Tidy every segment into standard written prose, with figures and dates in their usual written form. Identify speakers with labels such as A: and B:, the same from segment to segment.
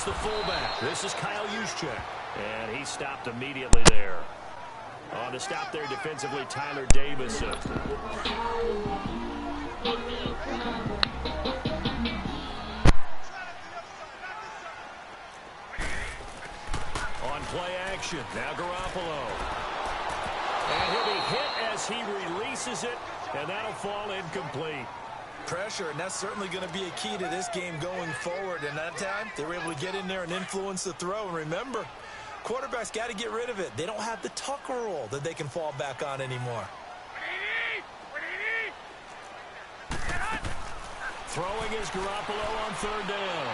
A: against the fullback. This is Kyle Juszczyk. And he stopped immediately there. On to stop there defensively, Tyler Davison. On play action, now Garoppolo. And he'll be hit as he releases it, and that'll fall incomplete.
B: Pressure, and that's certainly going to be a key to this game going forward. And that time, they were able to get in there and influence the throw. And remember, quarterbacks got to get rid of it. They don't have the Tucker rule that they can fall back on anymore.
A: Throwing is Garoppolo on third down.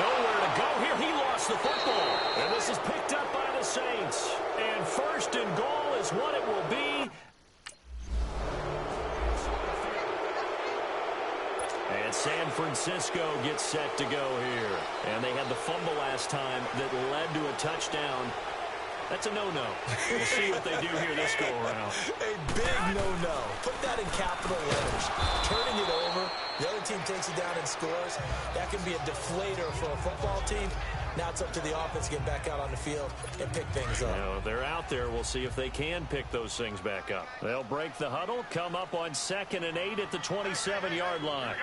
A: Nowhere to go here. He lost the football. And this is picked up by the Saints. And first and goal is what it will be. And San Francisco gets set to go here. And they had the fumble last time that led to a touchdown. That's a no-no. We'll see what they do here this go-around.
B: A big no-no. Put that in capital letters. Turning it over, the other team takes it down and scores. That can be a deflator for a football team. Now it's up to the offense to get back out on the field and pick things up.
A: Now, if they're out there, we'll see if they can pick those things back up. They'll break the huddle, come up on 2nd and 8 at the 27-yard line.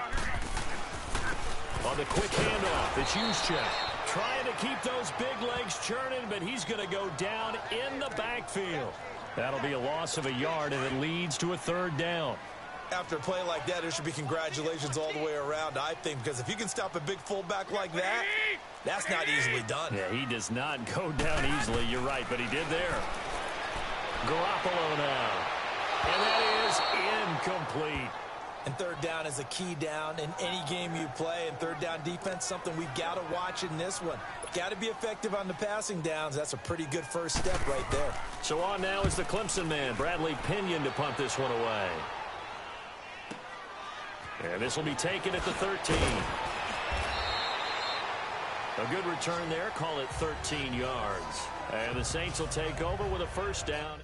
A: On the quick handoff, it's Juszczyk. Trying to keep those big legs churning, but he's going to go down in the backfield. That'll be a loss of a yard, and it leads to a 3rd down.
B: After a play like that, there should be congratulations all the way around, I think, because if you can stop a big fullback like that, that's not easily done.
A: Yeah, he does not go down easily. You're right, but he did there. Garoppolo now. And that is incomplete.
B: And 3rd down is a key down in any game you play. And 3rd down defense, something we've got to watch in this one. Got to be effective on the passing downs. That's a pretty good first step right there.
A: So on now is the Clemson man, Bradley Pinion, to punt this one away. And this will be taken at the 13. A good return there. Call it 13 yards. And the Saints will take over with a 1st down.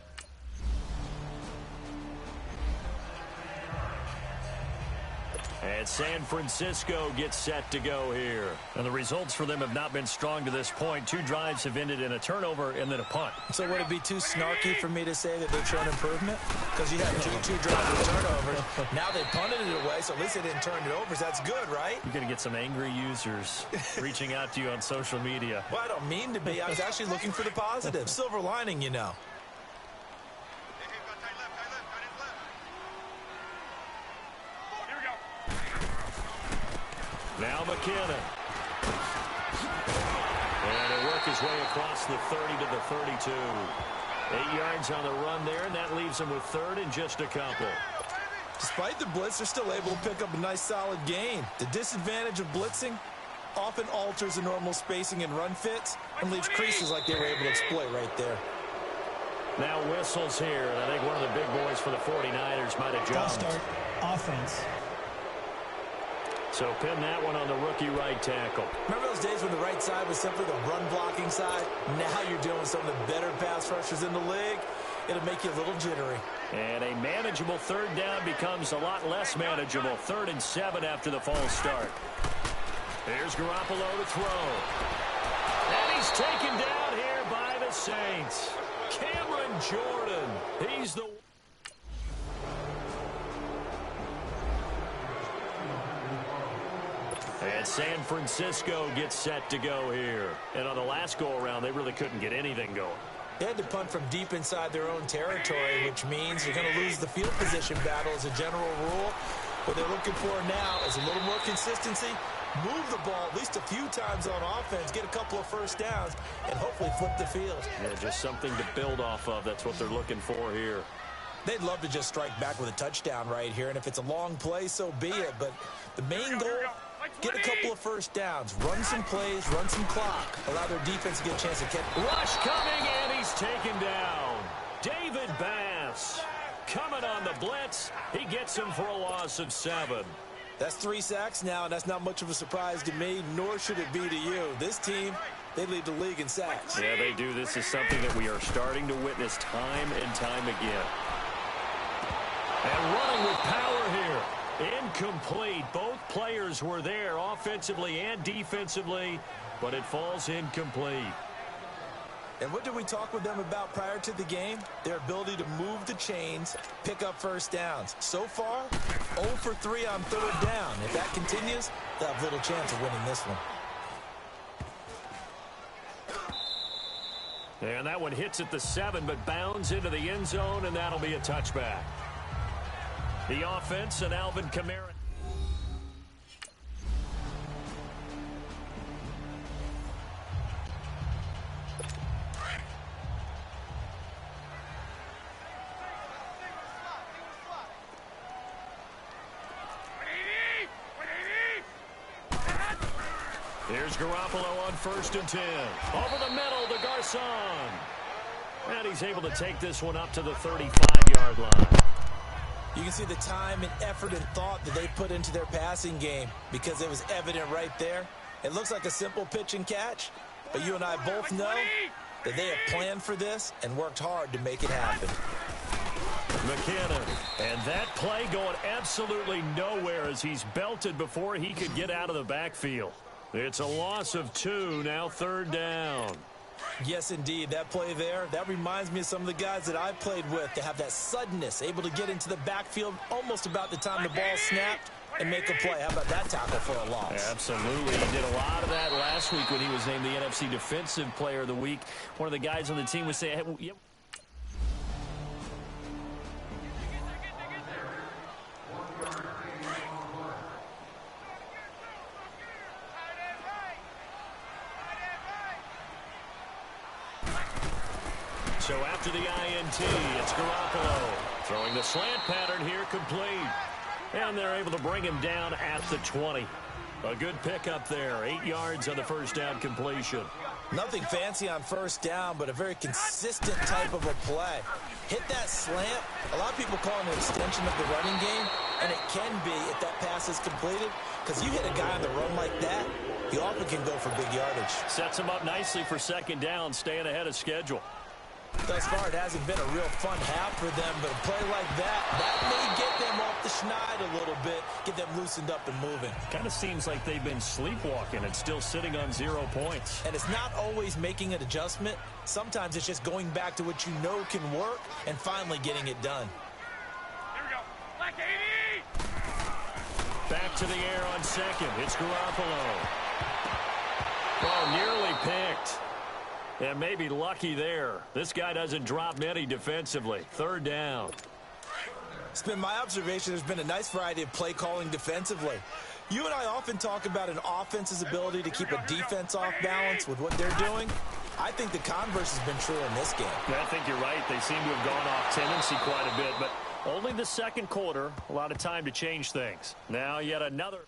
A: And San Francisco gets set to go here. And the results for them have not been strong to this point. 2 drives have ended in a turnover and then a punt.
B: So would it be too snarky for me to say that they're showing improvement? Because you have two drives with turnovers. Now they punted it away, so at least they didn't turn it over. So that's good, right?
A: You're going to get some angry users reaching out to you on social media.
B: Well, I don't mean to be. I was actually looking for the positive. Silver lining, you know.
A: Now McKinnon. And he'll work his way across the 30 to the 32. 8 yards on the run there, and that leaves him with 3rd and just a couple.
B: Despite the blitz, they're still able to pick up a nice solid gain. The disadvantage of blitzing often alters the normal spacing and run fits and leaves creases like they were able to exploit right there.
A: Now whistles here, and I think one of the big boys for the 49ers might have jumped.
C: Start offense.
A: So pin that one on the rookie right tackle.
B: Remember those days when the right side was simply the run-blocking side? Now you're dealing with some of the better pass rushers in the league. It'll make you a little jittery.
A: And a manageable 3rd down becomes a lot less manageable. 3rd and 7 after the false start. There's Garoppolo to throw. And he's taken down here by the Saints. Cameron Jordan. He's the... And San Francisco gets set to go here. And on the last go-around, they really couldn't get anything going.
B: They had to punt from deep inside their own territory, which means you're going to lose the field position battle as a general rule. What they're looking for now is a little more consistency, move the ball at least a few times on offense, get a couple of 1st downs, and hopefully flip the field.
A: Yeah, just something to build off of. That's what they're looking for here.
B: They'd love to just strike back with a touchdown right here, and if it's a long play, so be it. But the main goal, get a couple of 1st downs, run some plays, run some clock, allow their defense to get a chance to catch.
A: Rush coming, and he's taken down. David Bass coming on the blitz. He gets him for a loss of 7.
B: That's 3 sacks now, and that's not much of a surprise to me, nor should it be to you. This team, they lead the league in sacks.
A: Yeah, they do. This is something that we are starting to witness time and time again. And running with power here. incomplete. Both players were there offensively and defensively, but it falls incomplete.
B: And what did we talk with them about prior to the game? Their ability to move the chains, pick up first downs. So far, 0 for 3 on third down. If that continues, they'll have little chance of winning this one.
A: And that one hits at the 7, but bounds into the end zone, and that'll be a touchback. The offense and Alvin Kamara. Here's Garoppolo on 1st and 10. Over the middle to Garcon. And he's able to take this one up to the 35-yard line.
B: You can see the time and effort and thought that they put into their passing game because it was evident right there. It looks like a simple pitch and catch, but you and I both know that they have planned for this and worked hard to make it happen.
A: McKinnon, and that play going absolutely nowhere as he's belted before he could get out of the backfield. It's a loss of 2, now 3rd down.
B: Yes, indeed. That play there, that reminds me of some of the guys that I played with to have that suddenness, able to get into the backfield almost about the time the ball snapped and make a play. How about that tackle for a loss?
A: Absolutely. He did a lot of that last week when he was named the NFC Defensive Player of the Week. One of the guys on the team was saying, hey, yep. So after the INT, it's Garoppolo. Throwing the slant pattern here, complete. And they're able to bring him down at the 20. A good pickup there. 8 yards on the first down completion.
B: Nothing fancy on first down, but a very consistent type of a play. Hit that slant. A lot of people call it an extension of the running game, and it can be if that pass is completed, because you hit a guy on the run like that, he often can go for big yardage.
A: Sets him up nicely for 2nd down, staying ahead of schedule.
B: Thus far, it hasn't been a real fun half for them, but a play like that may get them off the schneid a little bit, get them loosened up and moving.
A: Kind of seems like they've been sleepwalking and still sitting on 0 points.
B: And it's not always making an adjustment. Sometimes it's just going back to what you know can work and finally getting it done.
C: Here we go. Black 80!
A: Back to the air on 2nd. It's Garoppolo. Oh, nearly picked. And maybe lucky there. This guy doesn't drop many defensively. 3rd down.
B: It's been my observation there's been a nice variety of play calling defensively. You and I often talk about an offense's ability to keep a defense off balance with what they're doing. I think the converse has been true in this game.
A: I think you're right. They seem to have gone off tendency quite a bit, but only the 2nd quarter. A lot of time to change things. Now yet another.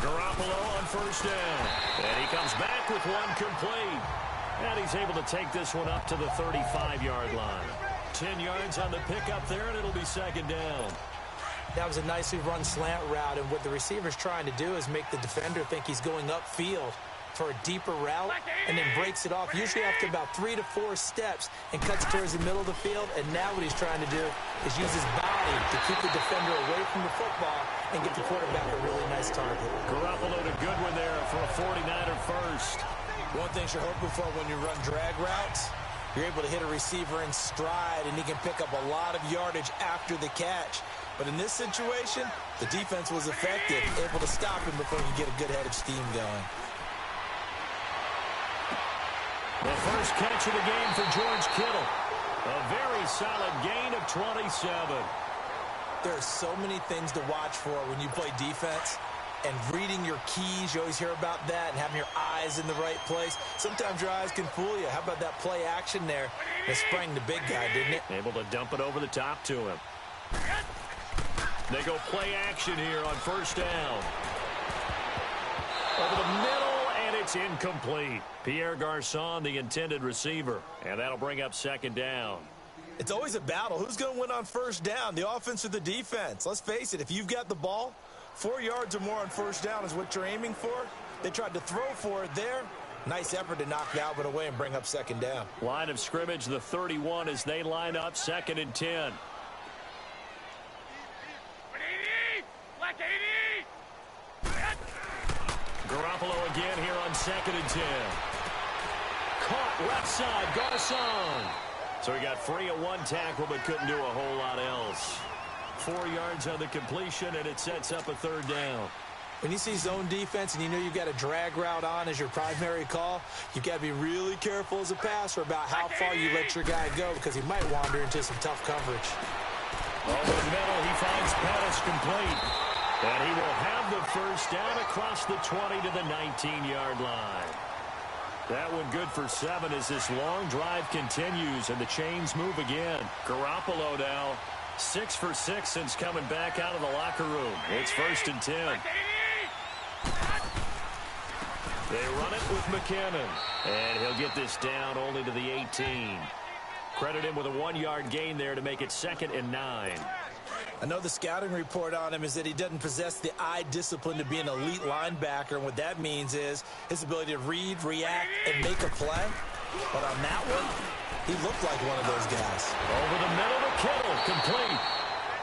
A: Garoppolo on 1st down. And he comes back with one complete. And he's able to take this one up to the 35-yard line. 10 yards on the pickup there, and it'll be 2nd down.
B: That was a nicely run slant route, and what the receiver's trying to do is make the defender think he's going upfield for a deeper route, and then breaks it off, usually after about 3 to 4 steps, and cuts towards the middle of the field. And now what he's trying to do is use his body to keep the defender away from the football and get the quarterback a really nice target.
A: Garoppolo a good one there for a 49er first.
B: One thing you're hoping for when you run drag routes, you're able to hit a receiver in stride, and he can pick up a lot of yardage after the catch. But in this situation, the defense was effective, able to stop him before he could get a good head of steam going.
A: The first catch of the game for George Kittle. A very solid gain of 27.
B: There are so many things to watch for when you play defense. And reading your keys, you always hear about that, and having your eyes in the right place. Sometimes your eyes can fool you. How about that play action there? It sprang the big guy, didn't it?
A: Able to dump it over the top to him. They go play action here on 1st down. Over the middle, and it's incomplete. Pierre Garcon, the intended receiver. And that'll bring up 2nd down.
B: It's always a battle. Who's going to win on first down, the offense or the defense? Let's face it, if you've got the ball, 4 yards or more on first down is what you're aiming for. They tried to throw for it there. Nice effort to knock Galvin away and bring up second down.
A: Line of scrimmage, the 31 as they line up, 2nd and 10. Garoppolo again here on 2nd and 10. Caught left side, Garcon. So he got free at one tackle but couldn't do a whole lot else. 4 yards on the completion, and it sets up a 3rd down.
B: When you see zone defense and you know you've got a drag route on as your primary call, you've got to be really careful as a passer about how far you let your guy go because he might wander into some tough coverage.
A: Over the middle, he finds Pettis complete. And he will have the first down across the 20 to the 19-yard line. That one good for 7 as this long drive continues and the chains move again. Garoppolo now 6 for 6 since coming back out of the locker room. It's 1st and 10. They run it with McKinnon. And he'll get this down only to the 18. Credit him with a 1-yard gain there to make it 2nd and 9.
B: I know the scouting report on him is that he doesn't possess the eye discipline to be an elite linebacker. And what that means is his ability to read, react, and make a play. But on that one, he looked like one of those guys.
A: Over the middle to Kittle, complete.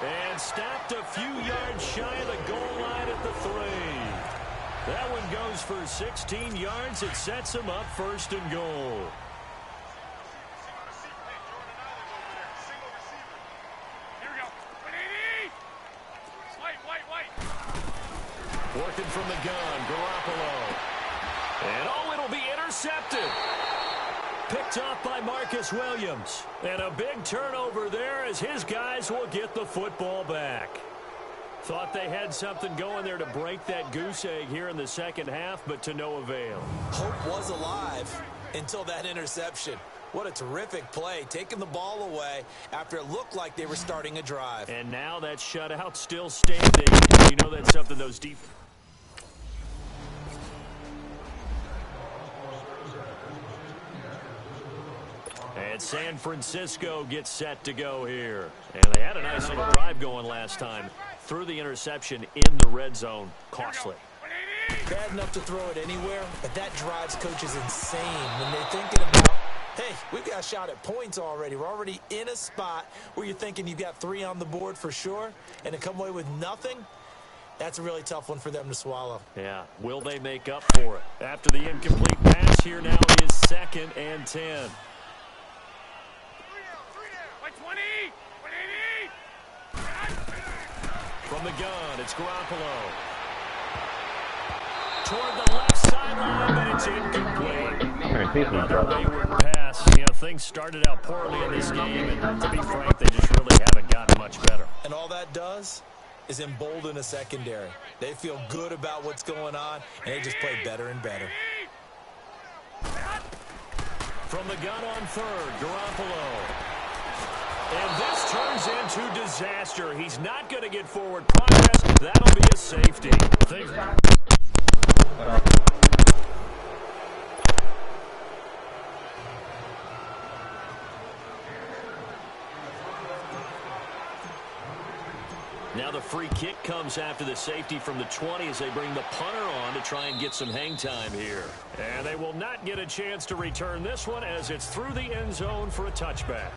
A: And stopped a few yards shy of the goal line at the 3. That one goes for 16 yards. It sets him up 1st and goal. Working from the gun, Garoppolo. And it'll be intercepted. Picked off by Marcus Williams. And a big turnover there as his guys will get the football back. Thought they had something going there to break that goose egg here in the second half, but to no avail.
B: Hope was alive until that interception. What a terrific play, taking the ball away after it looked like they were starting a drive.
A: And now that shutout still standing. You know that's something those deep. And San Francisco gets set to go here. And they had a nice little drive going last time. Threw the interception in the red zone. Costly.
B: Bad enough to throw it anywhere, but that drives coaches insane when they're thinking about, hey, we've got a shot at points already. We're already in a spot where you're thinking you've got 3 on the board for sure, and to come away with nothing, that's a really tough one for them to swallow.
A: Yeah. Will they make up for it? After the incomplete pass here now is 2nd and 10. From the gun, it's Garoppolo. Toward the left sideline, but it's incomplete. Another wayward pass. You know, things started out poorly in this game, and to be frank, they just really haven't gotten much better.
B: And all that does is embolden a secondary. They feel good about what's going on, and they just play better and better.
A: From the gun on 3rd, Garoppolo. And this turns into disaster. He's not going to get forward progress. That'll be a safety. Now the free kick comes after the safety from the 20 as they bring the punter on to try and get some hang time here. And they will not get a chance to return this one as it's through the end zone for a touchback.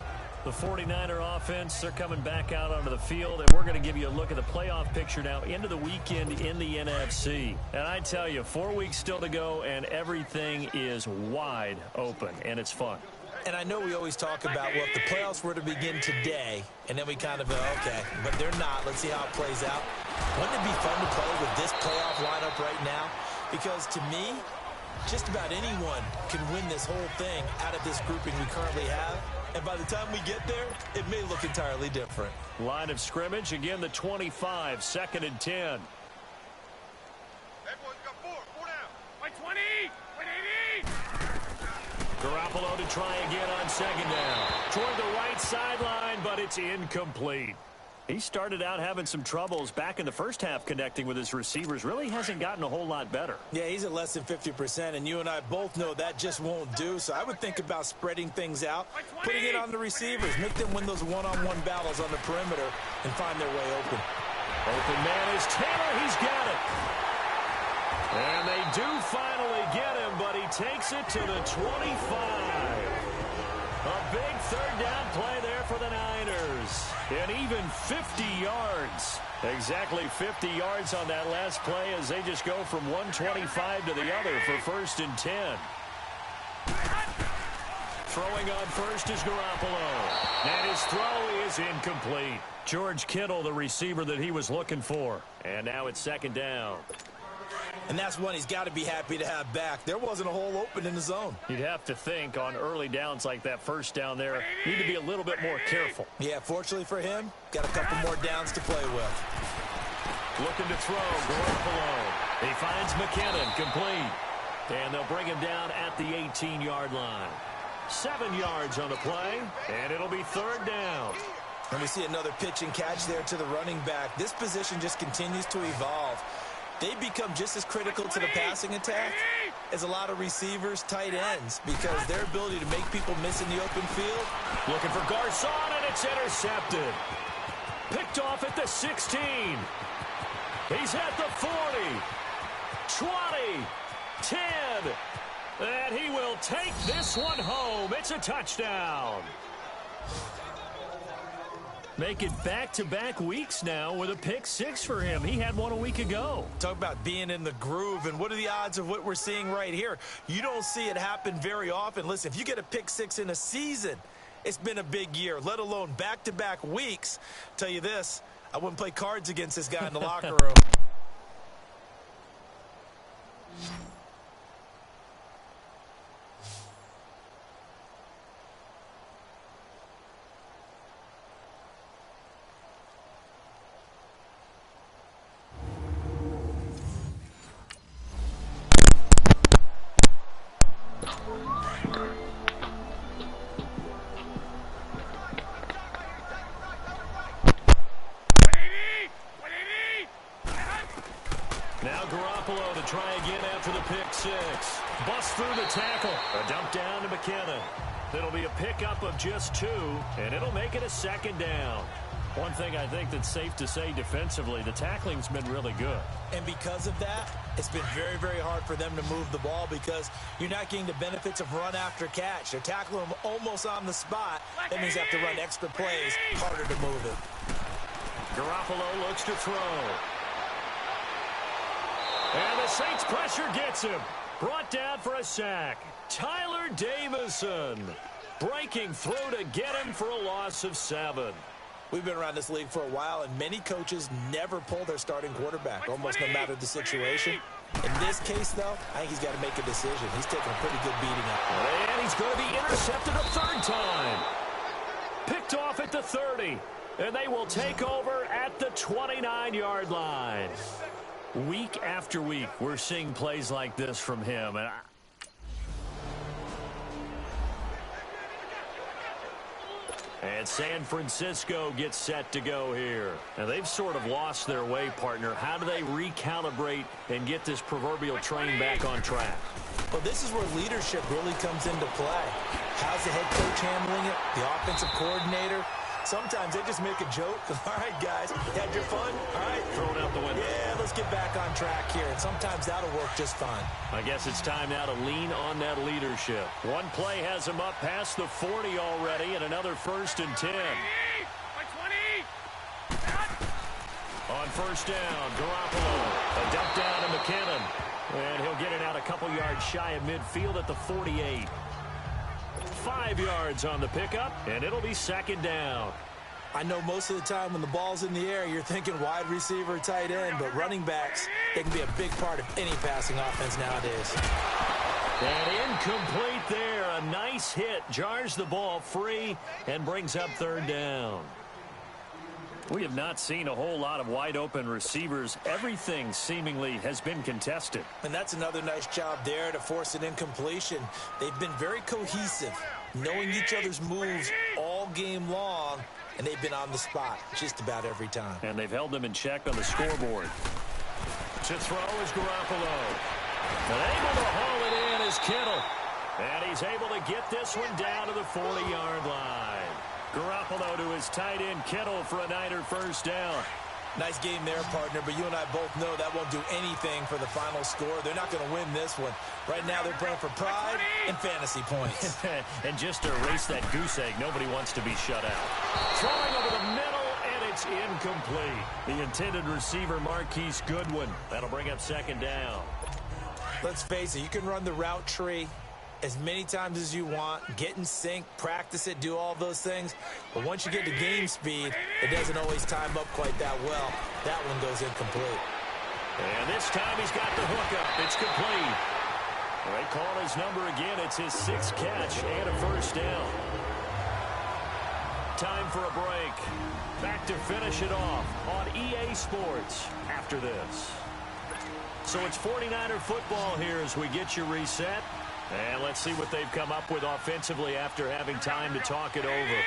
A: The 49er offense, they're coming back out onto the field, and we're going to give you a look at the playoff picture now into the weekend in the NFC. And I tell you, 4 weeks still to go, and everything is wide open, and it's fun.
B: And I know we always talk about, well, if the playoffs were to begin today, and then we kind of go, okay, but they're not. Let's see how it plays out. Wouldn't it be fun to play with this playoff lineup right now? Because to me, just about anyone can win this whole thing out of this grouping we currently have. And by the time we get there, it may look entirely different.
A: Line of scrimmage, again, the 25, 2nd and 10. Garoppolo to try again on 2nd down. Toward the right sideline, but it's incomplete. He started out having some troubles back in the first half connecting with his receivers. Really hasn't gotten a whole lot better.
B: Yeah, he's at less than 50%, and you and I both know that just won't do. So I would think about spreading things out, putting it on the receivers, make them win those one-on-one battles on the perimeter and find their way open.
A: Open man is Taylor. He's got it. And they do finally get him, but he takes it to the 25. A big third down play there for the Niners. And even 50 yards. Exactly 50 yards on that last play as they just go from 125 to the other for 1st and 10. Throwing on first is Garoppolo. And his throw is incomplete. George Kittle, the receiver that he was looking for. And now it's 2nd down.
B: And that's one he's got to be happy to have back. There wasn't a hole open in the zone.
A: You'd have to think on early downs like that first down there, need to be a little bit more careful.
B: Yeah, fortunately for him, got a couple more downs to play with.
A: Looking to throw, Garoppolo. He finds McKinnon, complete. And they'll bring him down at the 18-yard line. 7 yards on the play, and it'll be 3rd down.
B: And we see another pitch and catch there to the running back. This position just continues to evolve. They become just as critical to the passing attack as a lot of receivers, tight ends, because their ability to make people miss in the open field.
A: Looking for Garcon, and it's intercepted. Picked off at the 16. He's at the 40. 20. 10. And he will take this one home. It's a touchdown. Make it back-to-back weeks now with a pick 6 for him. He had one a week ago.
B: Talk about being in the groove, and what are the odds of what we're seeing right here? You don't see it happen very often. Listen, if you get a pick 6 in a season, it's been a big year, let alone back-to-back weeks. Tell you this, I wouldn't play cards against this guy in the locker room.
A: Now Garoppolo to try again after the pick 6. Bust through the tackle. A dump down to McKinnon. It'll be a pickup of just 2, and it'll make it a 2nd down. One thing I think that's safe to say defensively, the tackling's been really good. And
B: because of that, it's been very, very hard for them to move the ball because you're not getting the benefits of run after catch. They're tackling them almost on the spot. That means they have to run extra plays, harder to move it.
A: Garoppolo looks to throw. And the Saints pressure gets him. Brought down for a sack. Tyler Davison breaking through to get him for a loss of 7.
B: We've been around this league for a while, and many coaches never pull their starting quarterback, almost no matter the situation. In this case, though, I think he's got to make a decision. He's taking a pretty good beating up.
A: And he's going to be intercepted a 3rd time. Picked off at the 30. And they will take over at the 29-yard line. Week after week, we're seeing plays like this from him. And San Francisco gets set to go here. Now, they've sort of lost their way, partner. How do they recalibrate and get this proverbial train back on track?
B: Well, this is where leadership really comes into play. How's the head coach handling it? The offensive coordinator? Sometimes they just make a joke. All right, guys, had your fun? All right.
A: Throw it out the window.
B: Yeah, let's get back on track here. And sometimes that'll work just fine.
A: I guess it's time now to lean on that leadership. One play has him up past the 40 already, and another 1st and 10. On 1st down, Garoppolo. A dump down to McKinnon. And he'll get it out a couple yards shy of midfield at the 48. 5 yards on the pickup, and it'll be 2nd down.
B: I know most of the time when the ball's in the air, you're thinking wide receiver, tight end, but running backs, they can be a big part of any passing offense nowadays.
A: And incomplete there. A nice hit. Jars the ball free and brings up 3rd down. We have not seen a whole lot of wide-open receivers. Everything seemingly has been contested.
B: And that's another nice job there to force an incompletion. They've been very cohesive, knowing each other's moves all game long, and they've been on the spot just about every time.
A: And they've held them in check on the scoreboard. To throw is Garoppolo. And able to haul it in is Kittle. And he's able to get this one down to the 40-yard line. Garoppolo to his tight end Kittle for a Niner first down.
B: Nice game there, partner, but you and I both know that won't do anything for the final score. They're not going to win this one. Right now they're playing for pride and fantasy points.
A: And just to erase that goose egg, nobody wants to be shut out. Throwing over the middle, and it's incomplete. The intended receiver, Marquise Goodwin. That'll bring up second down.
B: Let's face it, you can run the route tree as many times as you want, get in sync, practice it, do all those things. But once you get to game speed, it doesn't always time up quite that well. That one goes incomplete.
A: And this time he's got the hookup. It's complete. They call his number again. It's his 6th catch and a first down. Time for a break. Back to finish it off on EA Sports after this. So it's 49er football here as we get you reset. And let's see what they've come up with offensively after having time to talk it over.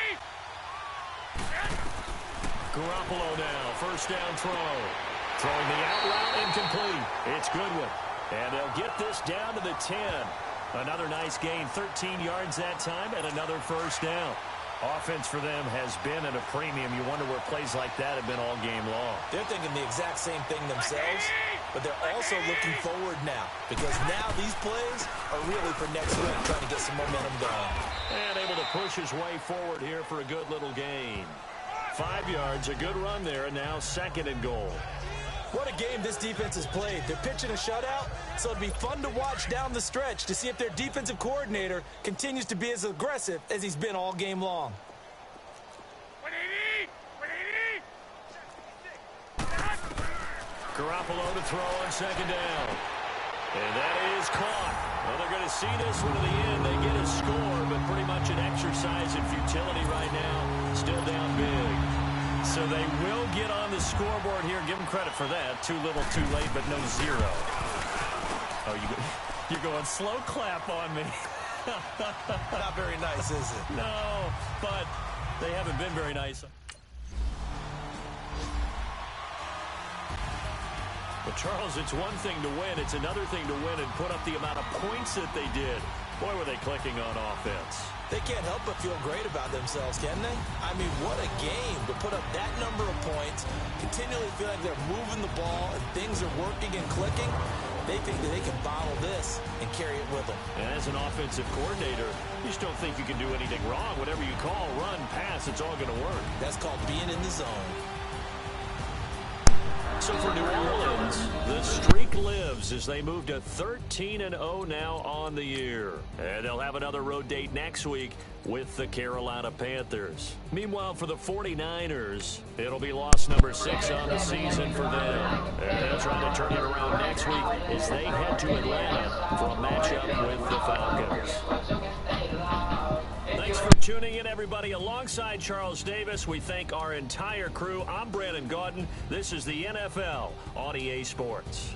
A: Garoppolo now, first down throw. Throwing the out route, incomplete. It's Goodwin. And they'll get this down to the 10. Another nice gain, 13 yards that time, and another first down. Offense for them has been at a premium. You wonder where plays like that have been all game long.
B: They're thinking the exact same thing themselves, but they're also looking forward now because now these plays are really for next week, trying to get some momentum going.
A: And able to push his way forward here for a good little gain. 5 yards, a good run there, and now second and goal.
B: What a game this defense has played. They're pitching a shutout, so it'd be fun to watch down the stretch to see if their defensive coordinator continues to be as aggressive as he's been all game long.
C: 180! 180!
A: Garoppolo to throw on second down. And that is caught. Well, they're going to see this one to the end. They get a score, but pretty much an exercise in futility right now. Still down big. So they will get on the scoreboard here. Give them credit for that. Too little, too late, but no zero. Oh, you're going slow clap on me.
B: Not very nice, is it?
A: No, but they haven't been very nice. But, Charles, it's one thing to win. It's another thing to win and put up the amount of points that they did. Boy, were they clicking on offense.
B: They can't help but feel great about themselves, can they? I mean, what a game to put up that number of points, continually feel like they're moving the ball and things are working and clicking. They think that they can bottle this and carry it with them.
A: And as an offensive coordinator, you just don't think you can do anything wrong. Whatever you call, run, pass, it's all going to work.
B: That's called being in the zone.
A: So for New Orleans, the streak lives as they move to 13-0 now on the year. And they'll have another road date next week with the Carolina Panthers. Meanwhile, for the 49ers, it'll be loss number 6 on the season for them. And they'll try to turn it around next week as they head to Atlanta for a matchup with the Falcons. Thanks for tuning in, everybody. Alongside Charles Davis, we thank our entire crew. I'm Brandon Gaudin. This is the NFL on EA Sports.